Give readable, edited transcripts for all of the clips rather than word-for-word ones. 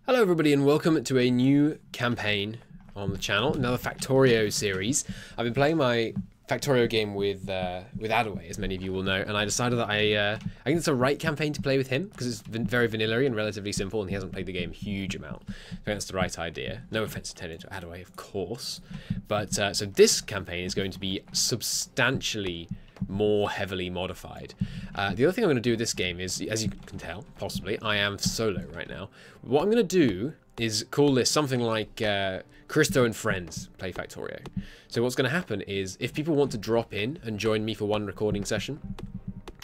Hello everybody and welcome to a new campaign on the channel, another Factorio series. I've been playing my Factorio game with Adaway, as many of you will know, and I decided that I think it's a right campaign to play with him, because it's very vanilla and relatively simple, and he hasn't played the game a huge amount. I think that's the right idea. No offense intended to Adaway, of course. But, so this campaign is going to be substantially more heavily modified. The other thing I'm going to do with this game is, as you can tell, possibly, I am solo right now. What I'm going to do is call this something like Cristo and Friends Play Factorio. So what's going to happen is, if people want to drop in and join me for one recording session,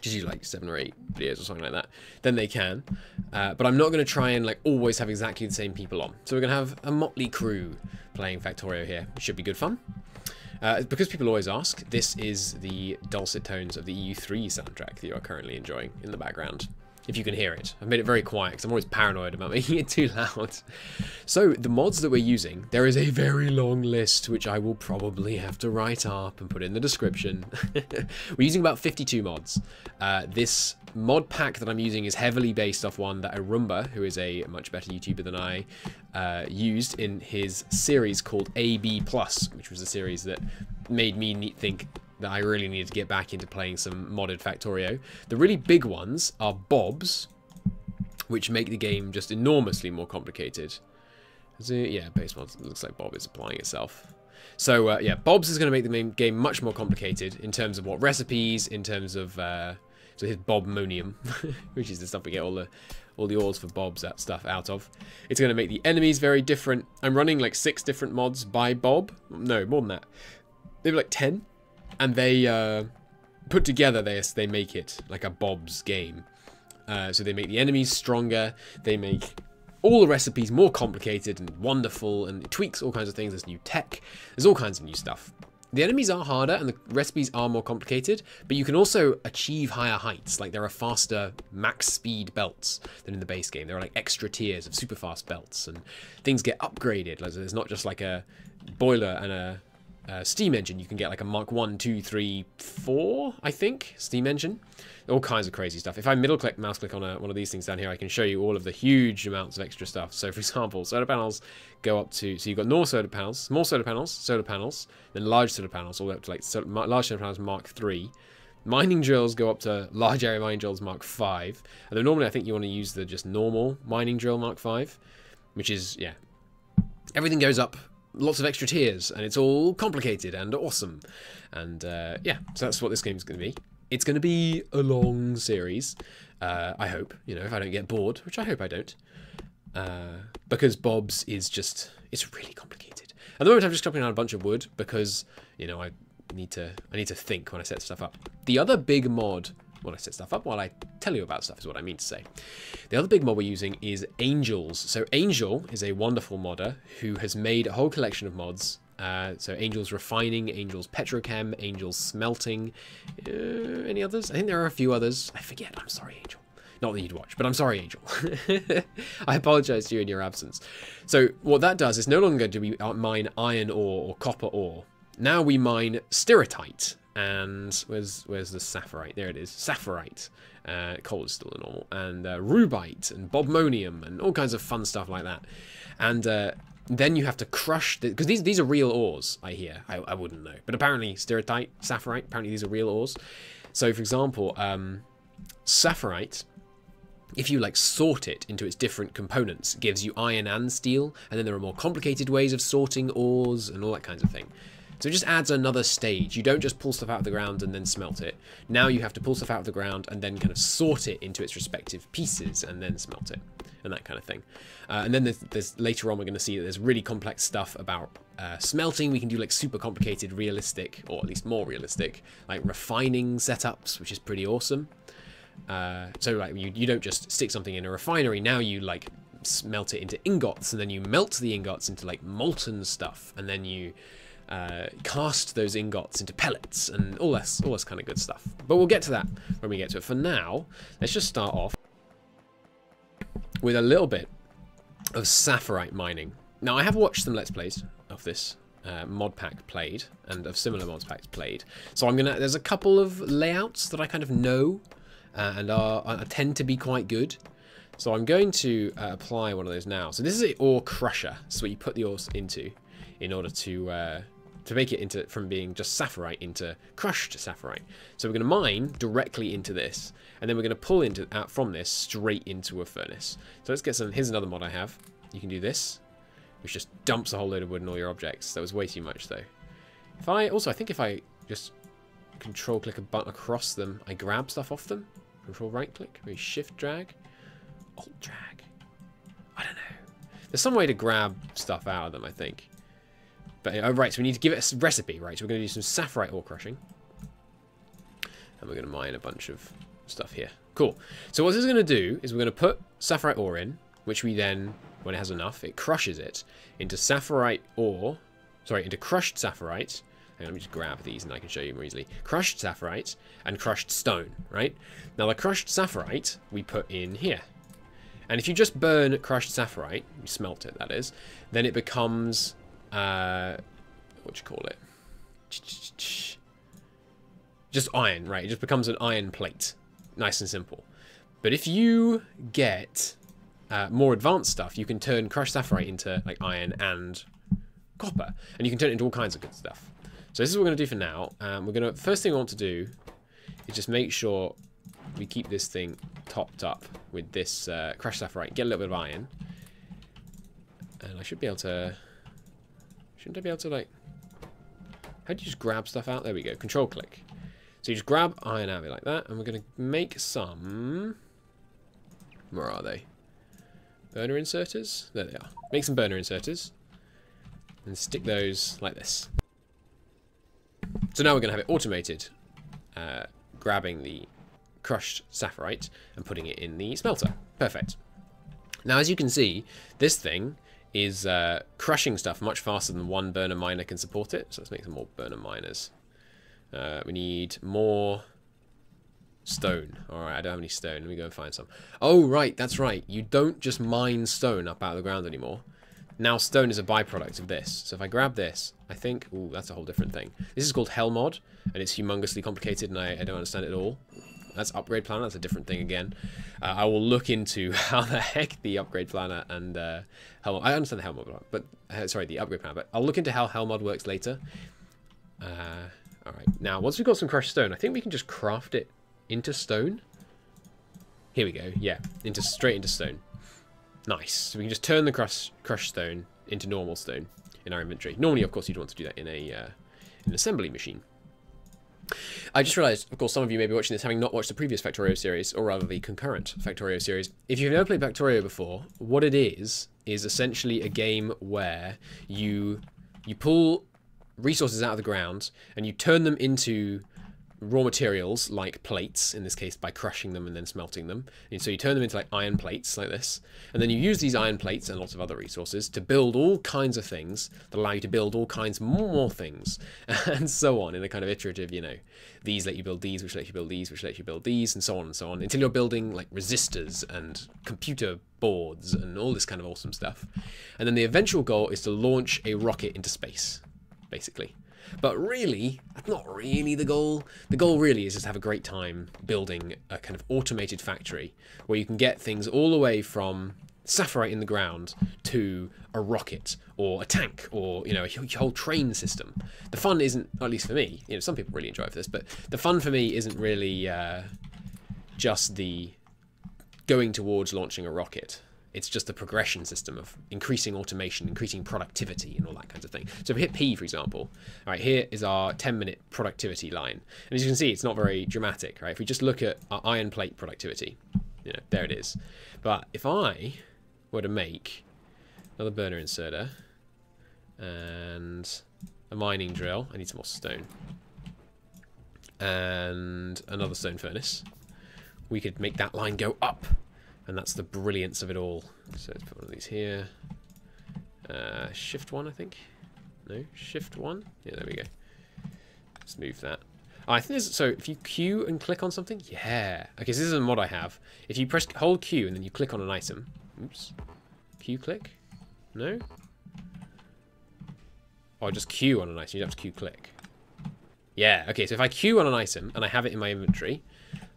just usually like 7 or 8 videos or something like that, then they can. But I'm not going to try and like always have exactly the same people on. So we're going to have a motley crew playing Factorio here, which should be good fun. Because people always ask, this is the dulcet tones of the EU3 soundtrack that you are currently enjoying in the background. If you can hear it. I've made it very quiet because I'm always paranoid about making it too loud. So, the mods that we're using, there is a very long list which I will probably have to write up and put in the description. We're using about 52 mods. This mod pack that I'm using is heavily based off one that Arumba, who is a much better YouTuber than I, used in his series called AB+, which was a series that made me think that I really needed to get back into playing some modded Factorio. The really big ones are Bob's, which make the game just enormously more complicated. Yeah, base mods, looks like Bob is applying itself. So yeah, Bob's is going to make the main game much more complicated in terms of what recipes, in terms of so his Bobmonium, which is the stuff we get all the ores for Bob's that stuff out of. It's going to make the enemies very different. I'm running like 6 different mods by Bob. No, more than that. Maybe like 10. And they, put together, they make it like a Bob's game. So they make the enemies stronger, they make all the recipes more complicated and wonderful, and it tweaks all kinds of things. There's new tech, there's all kinds of new stuff. The enemies are harder and the recipes are more complicated, but you can also achieve higher heights. Like there are faster max speed belts than in the base game. There are like extra tiers of super fast belts, and things get upgraded. Like, there's not just like a boiler and a steam engine. You can get like a Mark 1, 2, 3, 4, I think, steam engine. All kinds of crazy stuff. If I mouse click on one of these things down here, I can show you all of the huge amounts of extra stuff. So for example, solar panels go up to, so you've got normal solar panels, small solar panels, then large solar panels, all the way up to like large solar panels Mark 3. Mining drills go up to large area mining drills Mark 5. And then normally I think you want to use the just normal mining drill Mark 5, which is, yeah, everything goes up. Lots of extra tiers, and it's all complicated and awesome. And yeah, so that's what this game is going to be. It's going to be a long series, I hope, you know, if I don't get bored, which I hope I don't. Because Bob's is just, it's really complicated. At the moment I'm just chopping down a bunch of wood because, you know, I need to think when I set stuff up. The other big mod, when I set stuff up, while I tell you about stuff is what I mean to say. The other big mod we're using is Angels. So Angel is a wonderful modder who has made a whole collection of mods. So Angel's Refining, Angel's Petrochem, Angel's Smelting. Any others? I think there are a few others. I forget. I'm sorry, Angel. Not that you'd watch, but I'm sorry, Angel. I apologize to you in your absence. So what that does is no longer do we mine iron ore or copper ore. Now we mine Stirritite. And where's the Sapphirite? There it is. Sapphirite. Coal is still a normal. And Rubite and Bobmonium and all kinds of fun stuff like that. And then you have to crush because these are real ores, I hear. I wouldn't know. But apparently Stirritite, Sapphirite, apparently these are real ores. So for example, Sapphirite, if you like sort it into its different components, gives you iron and steel. And then there are more complicated ways of sorting ores and all that kinds of thing. So it just adds another stage. You don't just pull stuff out of the ground and then smelt it. Now you have to pull stuff out of the ground and then kind of sort it into its respective pieces and then smelt it and that kind of thing. And then there's later on we're going to see that there's really complex stuff about smelting. We can do like super complicated, realistic, or at least more realistic, like refining setups, which is pretty awesome. So like you don't just stick something in a refinery. Now you like smelt it into ingots, and then you melt the ingots into like molten stuff, and then you cast those ingots into pellets and all this kind of good stuff. But we'll get to that when we get to it. For now, let's just start off with a little bit of Sapphirite mining. Now, I have watched some Let's Plays of this mod pack played and of similar mod packs played. So there's a couple of layouts that I kind of know and tend to be quite good. So I'm going to apply one of those now. So this is an ore crusher. So what you put the ores into in order to make it into from being just sapphirite into crushed sapphirite. So we're going to mine directly into this, and then we're going to pull out from this straight into a furnace. So let's get some. Here's another mod I have. You can do this, which just dumps a whole load of wood and all your objects. That was way too much though. I think if I just control click a button across them, I grab stuff off them. Control right click, maybe shift drag, alt drag. I don't know. There's some way to grab stuff out of them, I think. But right, so we need to give it a recipe, right? So we're going to do some sapphirite ore crushing, and we're going to mine a bunch of stuff here. Cool. So what this is going to do is we're going to put sapphirite ore in, which we then, when it has enough, it crushes it into sapphirite ore. Sorry, into crushed sapphirite. Hang on, let me just grab these and I can show you more easily. Crushed sapphirite and crushed stone, right? Now the crushed sapphirite we put in here. And if you just burn crushed sapphirite, you smelt it, that is, then it becomes, what do you call it? Just iron, right? It just becomes an iron plate. Nice and simple. But if you get more advanced stuff, you can turn crushed sapphirite into like iron and copper. And you can turn it into all kinds of good stuff. So this is what we're going to do for now. First thing I want to do is just make sure we keep this thing topped up with this crushed sapphirite. Get a little bit of iron. And I should be able to... Shouldn't I be able to, like... How do you just grab stuff out? There we go. Control click. So you just grab iron out of it like that. And we're going to make some... Where are they? Burner inserters? There they are. Make some burner inserters. And stick those like this. So now we're going to have it automated, grabbing the crushed sapphirite and putting it in the smelter. Perfect. Now, as you can see, this thing is crushing stuff much faster than one burner miner can support it. So let's make some more burner miners. We need more stone. All right, I don't have any stone. Let me go and find some. Oh, right, that's right. You don't just mine stone up out of the ground anymore. Now stone is a byproduct of this. So if I grab this, I think... Ooh, that's a whole different thing. This is called Hell Mod, and it's humongously complicated, and I don't understand it at all. That's Upgrade Planner. That's a different thing again. I will look into how the heck the Upgrade Planner and Hell Mod... I understand the Hell Mod, but... sorry, the Upgrade Planner, but I'll look into how Hell Mod works later. Alright, now, once we've got some crushed stone, I think we can just craft it into stone. Here we go. Yeah, straight into stone. Nice. So we can just turn the crushed stone into normal stone in our inventory. Normally, of course, you'd want to do that in an assembly machine. I just realised, of course, some of you may be watching this having not watched the previous Factorio series, or rather the concurrent Factorio series. If you've never played Factorio before, what it is essentially a game where you pull resources out of the ground and you turn them into raw materials like plates, in this case by crushing them and then smelting them. And so you turn them into like iron plates like this, and then you use these iron plates and lots of other resources to build all kinds of things that allow you to build all kinds more things, and so on in a kind of iterative, you know, these let you build these, which let you build these, which let you build these, and so on, until you're building like resistors and computer boards and all this kind of awesome stuff. And then the eventual goal is to launch a rocket into space, basically. But really, that's not really the goal. The goal really is just to have a great time building a kind of automated factory where you can get things all the way from sapphirite in the ground to a rocket or a tank or, you know, a whole train system. The fun isn't, at least for me, you know, some people really enjoy this, but the fun for me isn't really just the going towards launching a rocket. It's just the progression system of increasing automation, increasing productivity, and all that kinds of thing. So if we hit P, for example, all right, here is our 10-minute productivity line. And as you can see, it's not very dramatic, right? If we just look at our iron plate productivity, you know, there it is. But if I were to make another burner inserter and a mining drill, I need some more stone, and another stone furnace, we could make that line go up. And that's the brilliance of it all. So let's put one of these here. Shift 1, I think. No, Shift 1. Yeah, there we go. Let's move that. Oh, I think there's, so if you Q and click on something, yeah. Okay, so this is a mod I have. If you hold Q and then you click on an item. Oops. Q click? No? Or just Q on an item. You don't have to Q click. Yeah, okay, so if I Q on an item and I have it in my inventory,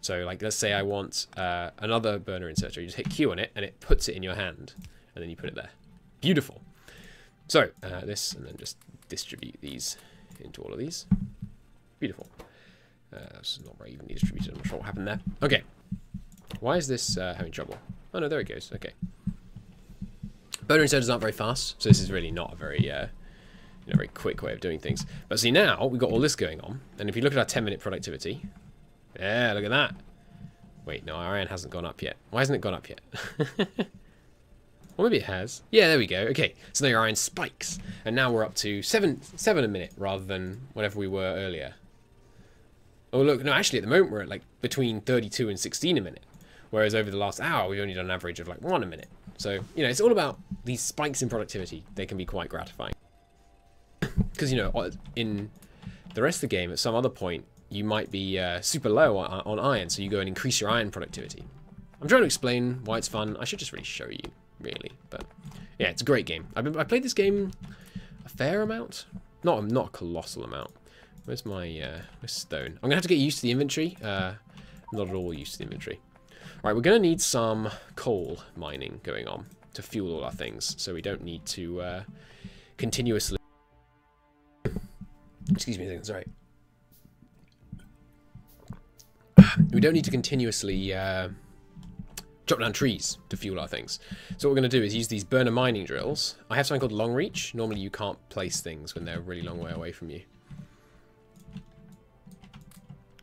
So like, let's say I want another burner inserter. You just hit Q on it, and it puts it in your hand, and then you put it there. Beautiful. So this, and then just distribute these into all of these. Beautiful. It's not very evenly distributed. I'm not sure what happened there. Okay. Why is this having trouble? Oh no, there it goes. Okay. Burner inserters aren't very fast, so this is really not a very very quick way of doing things. But see, now we've got all this going on, and if you look at our 10-minute productivity, yeah, look at that. Wait, no, our iron hasn't gone up yet. Why hasn't it gone up yet? Well, maybe it has. Yeah, there we go. Okay, so now your iron spikes, and now we're up to 7 a minute rather than whatever we were earlier. Oh look, no, actually at the moment we're at like between 32 and 16 a minute, whereas over the last hour we've only done an average of like 1 a minute. So, you know, it's all about these spikes in productivity. They can be quite gratifying. Because, you know, in the rest of the game, at some other point, you might be super low on iron, so you go and increase your iron productivity. I'm trying to explain why it's fun. I should just really show you, really. But, yeah, it's a great game. I played this game a fair amount. Not a colossal amount. Where's my stone? I'm going to have to get used to the inventory. I'm not at all used to the inventory. Right, we're going to need some coal mining going on to fuel all our things, so we don't need to continuously... Excuse me a second, sorry. We don't need to continuously chop down trees to fuel our things. So what we're going to do is use these burner mining drills. I have something called long reach. Normally you can't place things when they're a really long way away from you.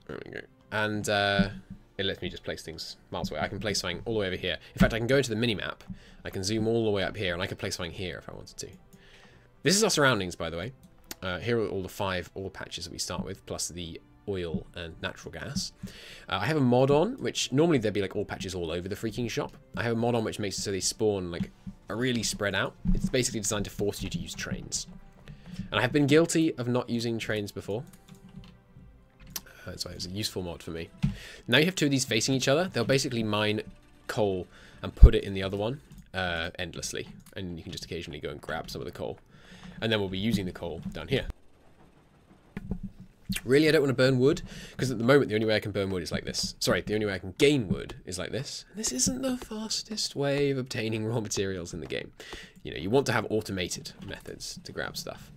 There we go. And it lets me just place things miles away. I can place something all the way over here. In fact, I can go into the mini-map. I can zoom all the way up here, and I can place something here if I wanted to. This is our surroundings, by the way. Here are all the 5 ore patches that we start with, plus the oil and natural gas. I have a mod on, which normally there'd be like ore patches all over the freaking shop. I have a mod on which makes it so they spawn like are really spread out. It's basically designed to force you to use trains. And I have been guilty of not using trains before. So it was a useful mod for me. Now you have 2 of these facing each other. They'll basically mine coal and put it in the other one endlessly. And you can just occasionally go and grab some of the coal. And then we'll be using the coal down here. Really, I don't want to burn wood, because at the moment the only way I can burn wood is like this. Sorry, the only way I can gain wood is like this. And this isn't the fastest way of obtaining raw materials in the game. You know, you want to have automated methods to grab stuff.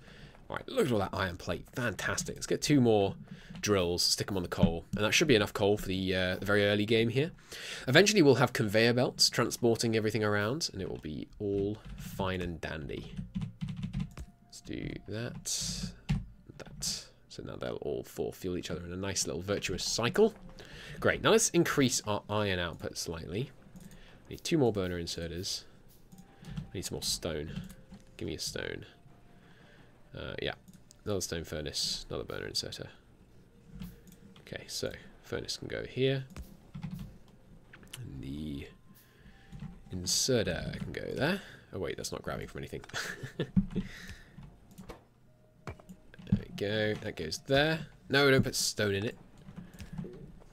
Alright, look at all that iron plate. Fantastic. Let's get 2 more drills, stick them on the coal. And that should be enough coal for the very early game here. Eventually we'll have conveyor belts transporting everything around, and it will be all fine and dandy. Let's do that. That. So now they'll all 4 fuel each other in a nice little virtuous cycle. Great. Now let's increase our iron output slightly. I need 2 more burner inserters. I need some more stone. Give me a stone. Yeah. Another stone furnace. Another burner inserter. Okay, so furnace can go here. And the inserter can go there. Oh wait, that's not grabbing from anything. There we go. That goes there. No, don't put stone in it.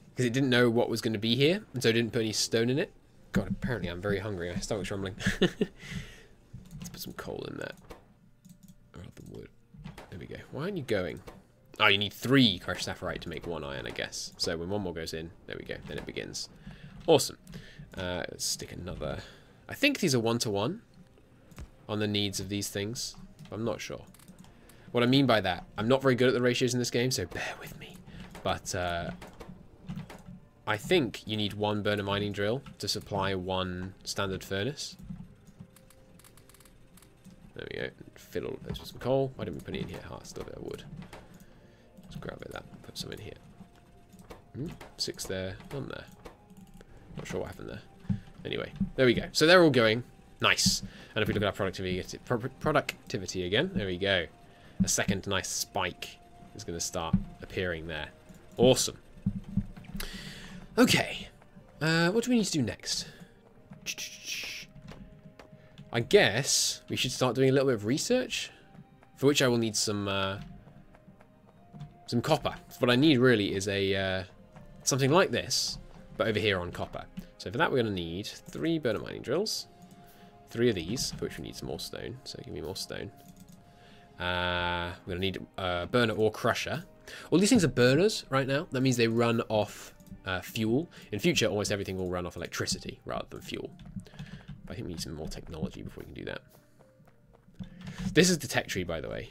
Because it didn't know what was going to be here, and so it didn't put any stone in it. God, apparently I'm very hungry. My stomach's rumbling. Let's put some coal in there. Or the wood. There we go. Why aren't you going? Oh, you need 3 crushed sapphirite to make 1 iron, I guess. So when 1 more goes in, there we go. Then it begins. Awesome. Let's stick another... I think these are 1-to-1 on the needs of these things. I'm not sure. What I mean by that, I'm not very good at the ratios in this game, so bear with me. But I think you need 1 burner mining drill to supply 1 standard furnace. There we go. Fill all of those with some coal. Why don't we put it in here? Ah, still a bit of wood. Let's grab it that. Put some in here. 6 there. None there. Not sure what happened there. Anyway, there we go. So they're all going. Nice. And if we look at our productivity again, there we go. A second nice spike is going to start appearing there. Awesome. Okay. What do we need to do next? I guess we should start doing a little bit of research, for which I will need some copper. So what I need really is a something like this, but over here on copper. So for that we're going to need 3 burner mining drills, 3 of these, for which we need some more stone. So give me more stone. We're going to need a burner ore crusher. All these things are burners right now. That means they run off fuel. In future, almost everything will run off electricity rather than fuel. But I think we need some more technology before we can do that. This is the tech tree, by the way.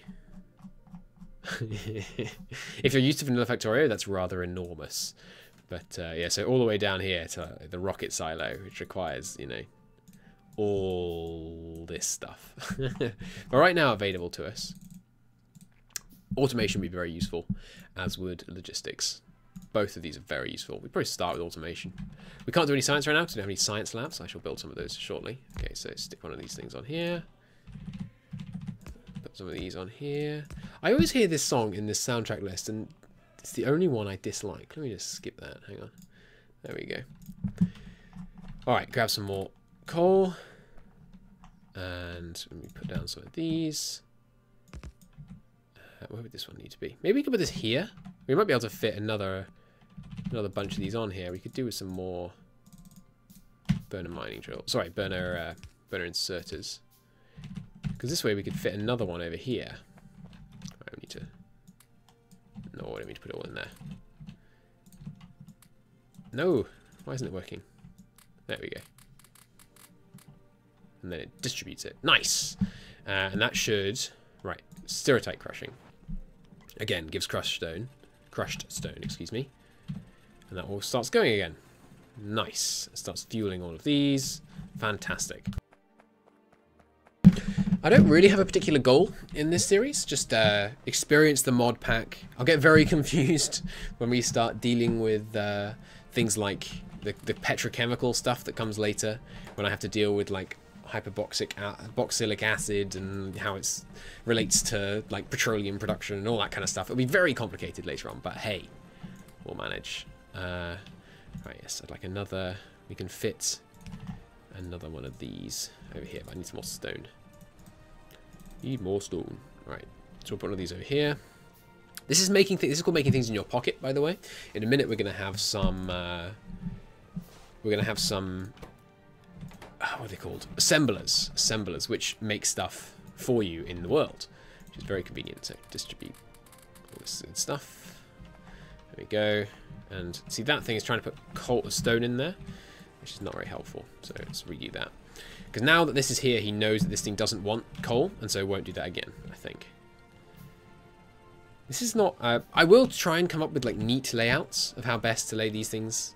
If you're used to vanilla Factorio, that's rather enormous. But yeah, so all the way down here to the rocket silo, which requires, you know, all this stuff. But right now available to us. Automation would be very useful, as would logistics. Both of these are very useful. We probably start with automation. We can't do any science right now because we don't have any science labs. I shall build some of those shortly. Okay, so stick one of these things on here. Put some of these on here. I always hear this song in this soundtrack list, and it's the only one I dislike. Let me just skip that. Hang on. There we go. Alright, grab some more coal. And let me put down some of these. Where would this one need to be? Maybe we could put this here. We might be able to fit another bunch of these on here. We could do with some more burner mining drill. Sorry, burner inserters. Because this way we could fit another one over here. I need to. No, I don't need to put it all in there. No, why isn't it working? There we go. And then it distributes it. Nice. And that should sterotite crushing. Again, gives crushed stone, excuse me. And that all starts going again. Nice. It starts fueling all of these. Fantastic. I don't really have a particular goal in this series. Just experience the mod pack. I'll get very confused when we start dealing with things like the petrochemical stuff that comes later. When I have to deal with like hyperboxylic acid and how it relates to like petroleum production and all that kind of stuff. It'll be very complicated later on, but hey, we'll manage. Right, yes, I'd like another. We can fit another one of these over here, but I need some more stone. Need more stone. Right, so we'll put one of these over here. This is making things. This is called making things in your pocket, by the way. In a minute, we're gonna have some. We're gonna have some. What are they called? Assemblers, which make stuff for you in the world, which is very convenient. So distribute all this good stuff. There we go. And see, that thing is trying to put stone in there, which is not very helpful. So let's redo that. Because now that this is here, he knows that this thing doesn't want coal, and so won't do that again, I think. This is not... I will try and come up with like neat layouts of how best to lay these things,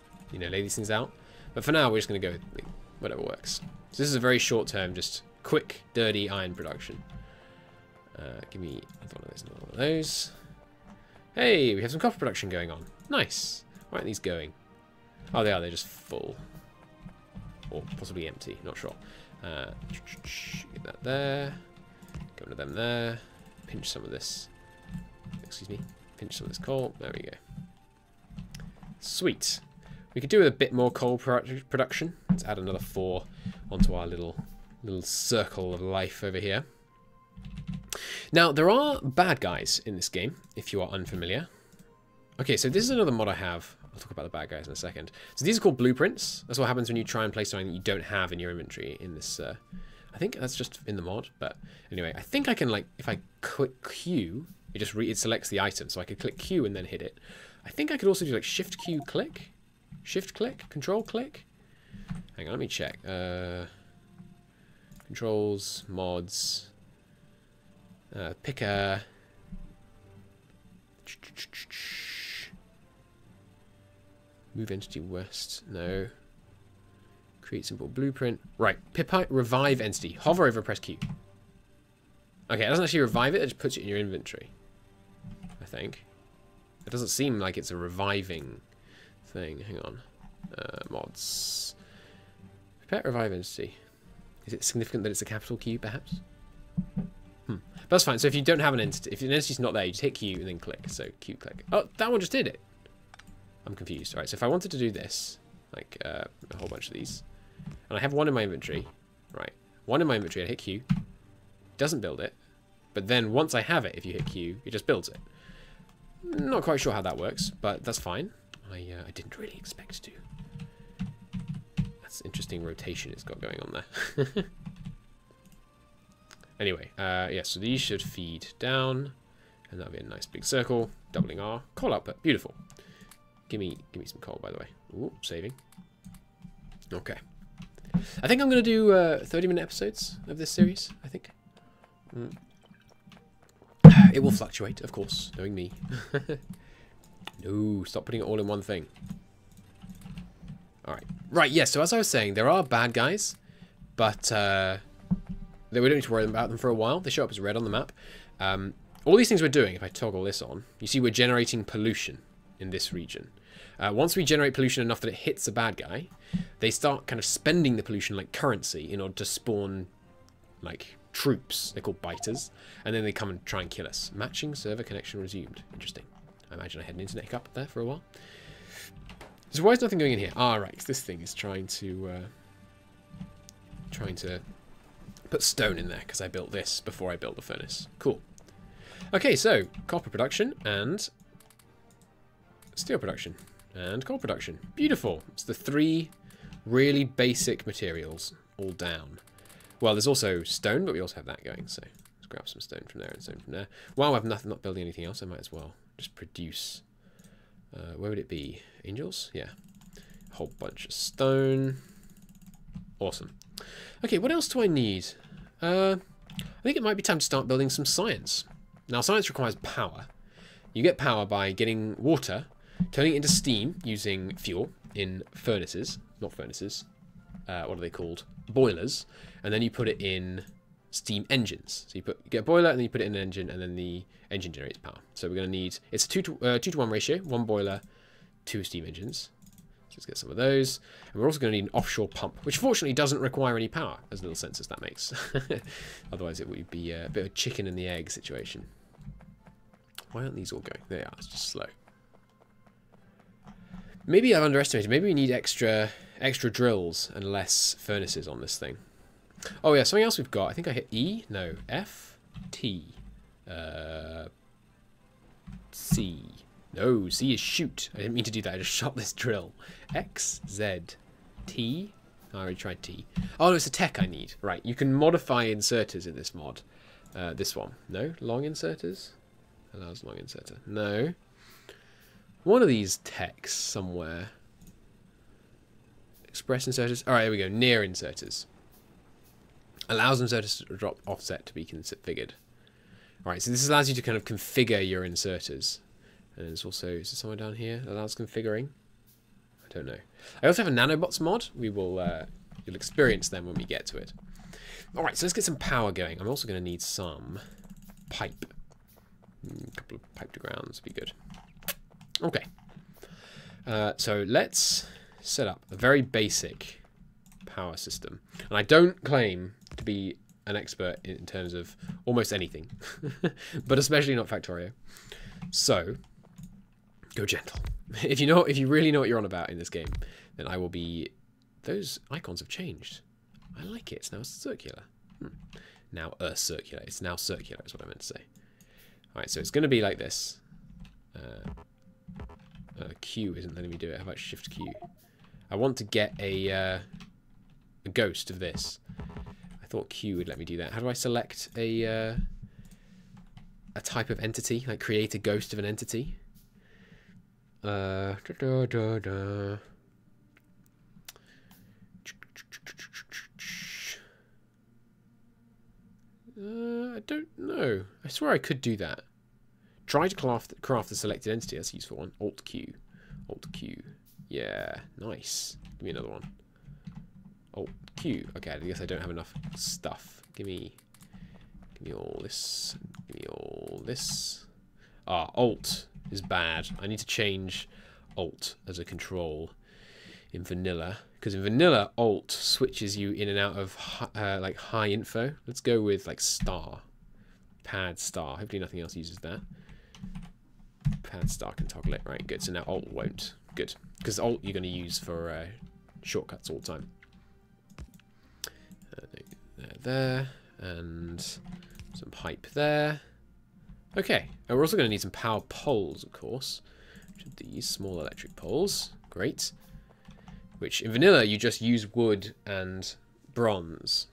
out. But for now, we're just going to go with whatever works. So this is a very short term, just quick, dirty iron production. Give me another one of those. Hey, we have some copper production going on. Nice. Why aren't these going? Oh, they are. They're just full. Or possibly empty. Not sure. Get that there. Get one of them there. Pinch some of this. Excuse me. Pinch some of this coal. There we go. Sweet. We could do with a bit more coal production. Let's add another 4 onto our little circle of life over here. Now, there are bad guys in this game, if you are unfamiliar. Okay, so this is another mod I have. I'll talk about the bad guys in a second. So these are called blueprints. That's what happens when you try and place something that you don't have in your inventory in this... I think that's just in the mod, but anyway, I think I can, like, if I click Q, it selects the item. So I could click Q and then hit it. I think I could also do, like, Shift Q click. Shift click? Control click? Hang on, let me check. Controls, mods... picker. Move entity west. No. Create simple blueprint. Right. Pipite revive entity. Hover over, press Q. Okay, it doesn't actually revive it. It just puts it in your inventory. I think. It doesn't seem like it's a reviving thing. Hang on. Mods. Pipite revive entity. Is it significant that it's a capital Q, perhaps? But that's fine. So if you don't have an entity, if an entity's not there, you just hit Q and then click. So Q click. Oh, that one just did it. I'm confused. All right. So if I wanted to do this, like a whole bunch of these, and I have one in my inventory, right? One in my inventory. I hit Q. Doesn't build it, but then once I have it, if you hit Q, it just builds it. Not quite sure how that works, but that's fine. I didn't really expect to. That's interesting rotation it's got going on there. Anyway, yeah, so these should feed down, and that'll be a nice big circle, doubling our coal output. Beautiful. Give me some coal, by the way. Ooh, saving. Okay. I think I'm going to do 30-minute episodes of this series, I think. It will fluctuate, of course, knowing me. No, stop putting it all in one thing. Alright. Right, yes, so as I was saying, there are bad guys, but we don't need to worry about them for a while. They show up as red on the map. All these things we're doing, if I toggle this on, you see we're generating pollution in this region. Once we generate pollution enough that it hits a bad guy, they start kind of spending the pollution like currency in order to spawn like troops. They're called biters, and then they come and try and kill us. Matching server connection resumed. Interesting. I imagine I had an internet hiccup there for a while. So why is nothing going in here? Ah, right. This thing is trying to put stone in there because I built this before I built the furnace. Cool. Okay, so copper production and steel production and coal production. Beautiful. It's the 3 really basic materials all down. Well, there's also stone, but we also have that going. So let's grab some stone from there and stone from there. While I'm not building anything else, I might as well just produce. Where would it be? Angels? Yeah. A whole bunch of stone. Awesome. Okay, what else do I need? I think it might be time to start building some science. Now, science requires power. You get power by getting water, turning it into steam using fuel in furnaces. Not furnaces. What are they called? Boilers. And then you put it in steam engines. So you get a boiler, and then you put it in an engine, and then the engine generates power. So we're going to need... It's a 2 to 1 ratio. 1 boiler, 2 steam engines. So let's get some of those. And we're also going to need an offshore pump, which fortunately doesn't require any power, as little sense as that makes. Otherwise it would be a bit of a chicken and the egg situation. Why aren't these all going? They are. It's just slow. Maybe I've underestimated. Maybe we need extra drills and less furnaces on this thing. Oh yeah, something else we've got. I think I hit E. No, F, T, C. No, C is shoot. I didn't mean to do that. I just shot this drill. X, Z, T. I already tried T. Oh, no, it's a tech I need. Right, you can modify inserters in this mod. This one. No, long inserters. Allows long inserter. No. One of these techs somewhere. Express inserters. Alright, here we go. Near inserters. Allows inserters to drop offset to be configured. Alright, so this allows you to kind of configure your inserters. And there's also, is there somewhere down here that allows configuring? I don't know. I also have a nanobots mod. We will, you'll experience them when we get to it. Alright, so let's get some power going. I'm also going to need some pipe. A couple of pipe to grounds would be good. Okay. So let's set up a very basic power system. And I don't claim to be an expert in terms of almost anything, but especially not Factorio. So go gentle. If you really know what you're on about in this game, then I will be. Those icons have changed. I like it. It's now circular. Now circular. It's now circular is what I meant to say. All right, so it's going to be like this. Q isn't letting me do it. How about Shift Q? I want to get a ghost of this. I thought Q would let me do that. How do I select a type of entity? Like create a ghost of an entity? I don't know. I swear I could do that. Try to craft the selected entity. That's a useful one. Alt Q. Alt Q. Yeah, nice. Give me another one. Alt Q. Okay, I guess I don't have enough stuff. Give me all this. Give me all this. Ah, Alt is bad. I need to change Alt as a control in vanilla. Because in vanilla, Alt switches you in and out of like high info. Let's go with like star. Pad star. Hopefully nothing else uses that. Pad star can toggle it. Right, good. So now Alt won't. Good. Because Alt you're going to use for shortcuts all the time. There. And some pipe there. Okay. And we're also going to need some power poles, of course. Which are these small electric poles. Great. Which in vanilla you just use wood and bronze.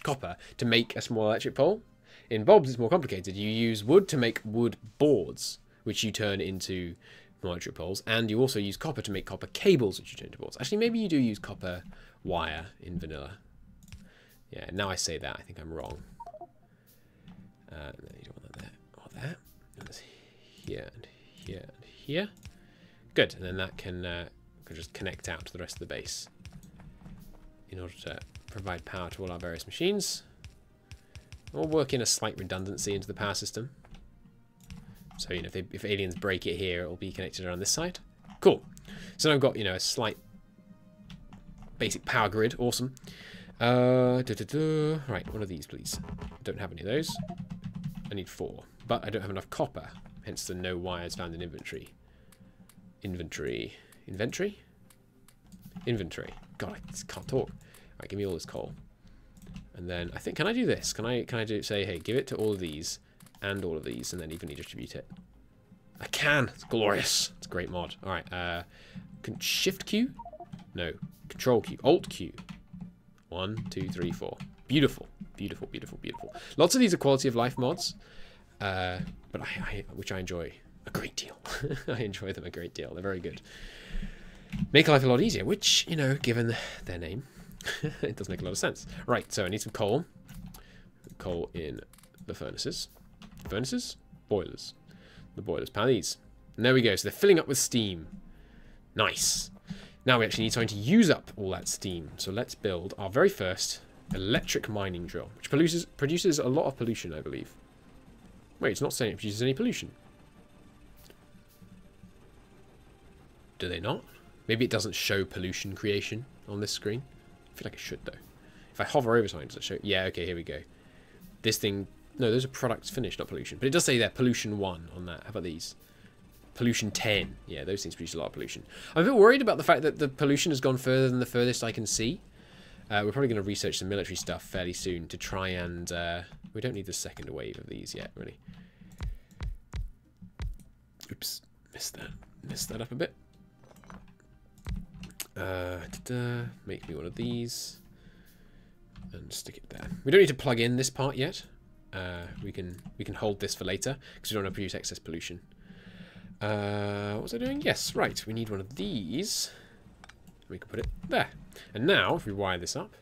Copper to make a small electric pole. In Bob's it's more complicated. You use wood to make wood boards, which you turn into electric poles, and you also use copper to make copper cables, which you turn into boards. Actually, maybe you do use copper wire in vanilla. Yeah, now I say that, I think I'm wrong. No, you don't want that there, or that. That's here, and here, and here. Good, and then that can just connect out to the rest of the base in order to provide power to all our various machines. We'll work in a slight redundancy into the power system. So, you know, if aliens break it here, it'll be connected around this side. Cool. So now I've got, you know, a slight basic power grid. Awesome. Right, what are these, please? Don't have any of those. I need 4. But I don't have enough copper. Hence the no wires found in inventory. Inventory. God, I just can't talk. Alright, give me all this coal. And then, I think, can I do this? Can I say, hey, give it to all of these and all of these, and then evenly distribute it? I can! It's glorious. It's a great mod. Alright, Shift Q? No. Control Q. Alt Q. 1, 2, 3, 4. Beautiful. Beautiful, beautiful, beautiful. Lots of these are quality of life mods, but which I enjoy a great deal. I enjoy them a great deal. They're very good. Make life a lot easier, which, you know, given their name, it does make a lot of sense. Right, so I need some coal. Coal in the furnaces. Furnaces? Boilers. The boilers. Power these. And there we go. So they're filling up with steam. Nice. Now we actually need something to use up all that steam. So let's build our very first electric mining drill, which produces a lot of pollution, I believe. Wait, it's not saying it produces any pollution. Do they not? Maybe it doesn't show pollution creation on this screen. I feel like it should, though. If I hover over something, does it show? Yeah, okay, here we go. This thing... No, those are products finished, not pollution. But it does say there, pollution 1 on that. How about these? Pollution 10. Yeah, those things produce a lot of pollution. I'm a bit worried about the fact that the pollution has gone further than the furthest I can see. We're probably going to research some military stuff fairly soon to try and... we don't need the second wave of these yet, really. Oops, missed that up a bit. Make me one of these and stick it there. We don't need to plug in this part yet. We can hold this for later because we don't want to produce excess pollution. What was I doing? Yes, right. We need one of these. We can put it there. And now, if we wire this up,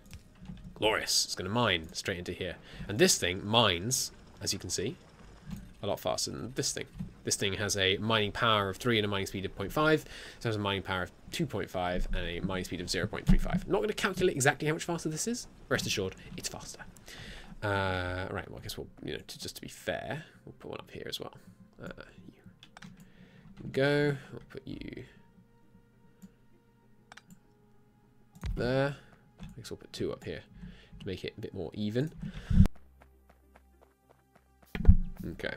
glorious. It's going to mine straight into here. And this thing mines, as you can see, a lot faster than this thing. This thing has a mining power of 3 and a mining speed of 0.5. So it has a mining power of 2.5 and a mining speed of 0.35. I'm not going to calculate exactly how much faster this is. Rest assured, it's faster. Right, well, I guess we'll, you know, just to be fair, we'll put one up here as well. You go. We'll put you there. I guess we'll put 2 up here to make it a bit more even. Okay.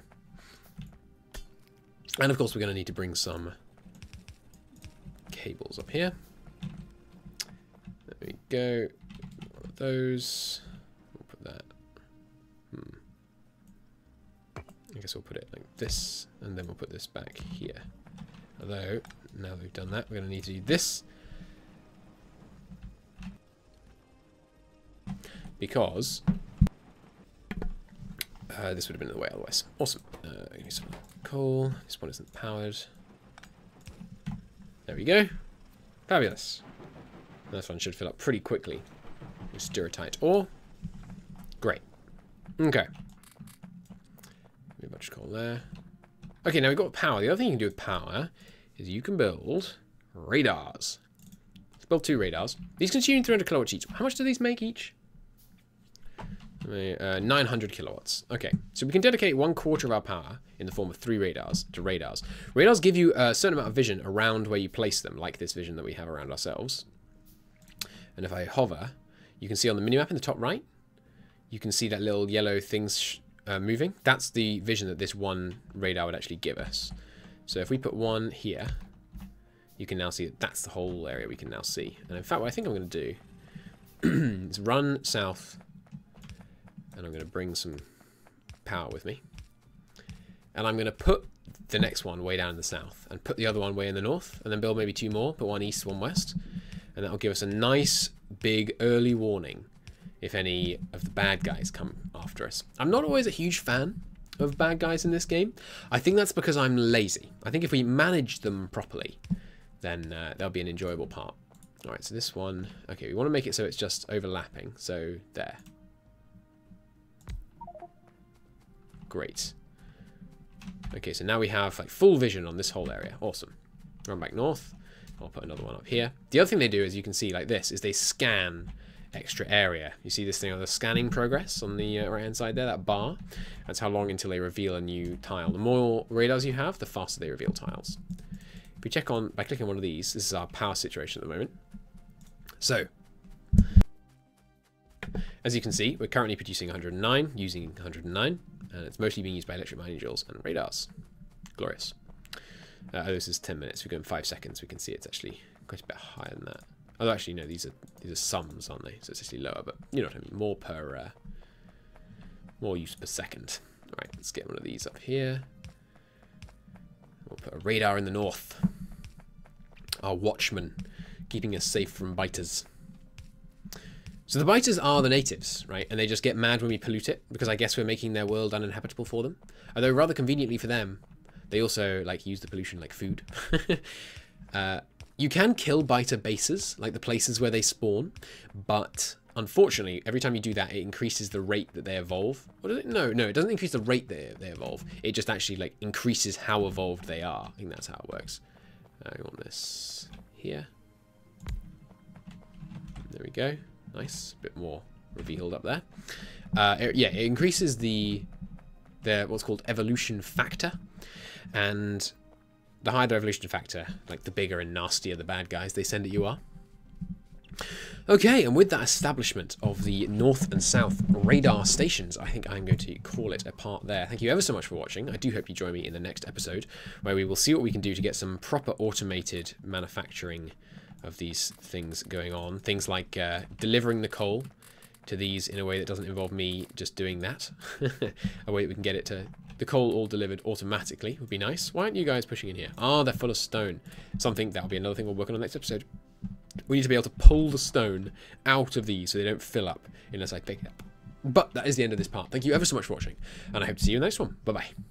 And of course we're going to need to bring some cables up here. There we go. One of those. We'll put that. I guess we'll put it like this, and then we'll put this back here. Although, now that we've done that, we're going to need to do this. Because this would have been in the way otherwise. Awesome. I need some coal. This one isn't powered. There we go. Fabulous. This one should fill up pretty quickly. Stirritite ore. Great. Okay. A bunch of coal there. Okay, now we've got power. The other thing you can do with power is you can build radars. Let's build 2 radars. These consume 300 kilowatts each. How much do these make each? 900 kilowatts. Okay, so we can dedicate 1/4 of our power in the form of 3 radars to radars. Radars give you a certain amount of vision around where you place them, like this vision that we have around ourselves. And if I hover, you can see on the minimap in the top right, you can see that little yellow things moving. That's the vision that this one radar would actually give us. So if we put 1 here, you can now see that that's the whole area we can now see. And in fact, what I think I'm going to do is run south, and I'm going to bring some power with me. And I'm going to put the next one way down in the south, and put the other one way in the north, and then build maybe 2 more, put 1 east, 1 west. And that'll give us a nice, big, early warning if any of the bad guys come after us. I'm not always a huge fan of bad guys in this game. I think that's because I'm lazy. I think if we manage them properly, then there'll be an enjoyable part. Alright, so this one... Okay, we want to make it so it's just overlapping. So, there. Great. Okay, so now we have like full vision on this whole area. Awesome. Run back north. I'll put another one up here. The other thing they do, as you can see, like this, is they scan extra area. You see this thing on the scanning progress on the right-hand side there, that bar? That's how long until they reveal a new tile. The more radars you have, the faster they reveal tiles. If we check on, by clicking one of these, this is our power situation at the moment. So, as you can see, we're currently producing 109, using 109, and it's mostly being used by electric mining drills and radars. Glorious. Oh, this is 10 minutes. We go in 5 seconds. We can see it's actually quite a bit higher than that. Although actually, no, these are sums, aren't they? So it's actually lower, but you know what I mean. More per, more use per second. All right, let's get one of these up here. We'll put a radar in the north. Our watchman, keeping us safe from biters. So the biters are the natives, right? And they just get mad when we pollute it, because I guess we're making their world uninhabitable for them. Although rather conveniently for them, they also like use the pollution like food. You can kill biter bases, like the places where they spawn, but unfortunately, every time you do that, it increases the rate that they evolve. What is it? No, it doesn't increase the rate that they evolve. It just actually like increases how evolved they are. I think that's how it works. I want this here. There we go. Nice, a bit more revealed up there. Yeah, it increases the what's called evolution factor, and the higher the evolution factor, like the bigger and nastier the bad guys they send at you are. Okay, and with that establishment of the north and south radar stations, I think I'm going to call it a part there. Thank you ever so much for watching. I do hope you join me in the next episode, where we will see what we can do to get some proper automated manufacturing of these things going on. Things like delivering the coal to these in a way that doesn't involve me just doing that. A way that we can get it to... The coal all delivered automatically would be nice. Why aren't you guys pushing in here? Ah, they're full of stone. That'll be another thing we'll work on in the next episode. We need to be able to pull the stone out of these so they don't fill up unless I pick it up. But that is the end of this part. Thank you ever so much for watching, and I hope to see you in the next one. Bye-bye.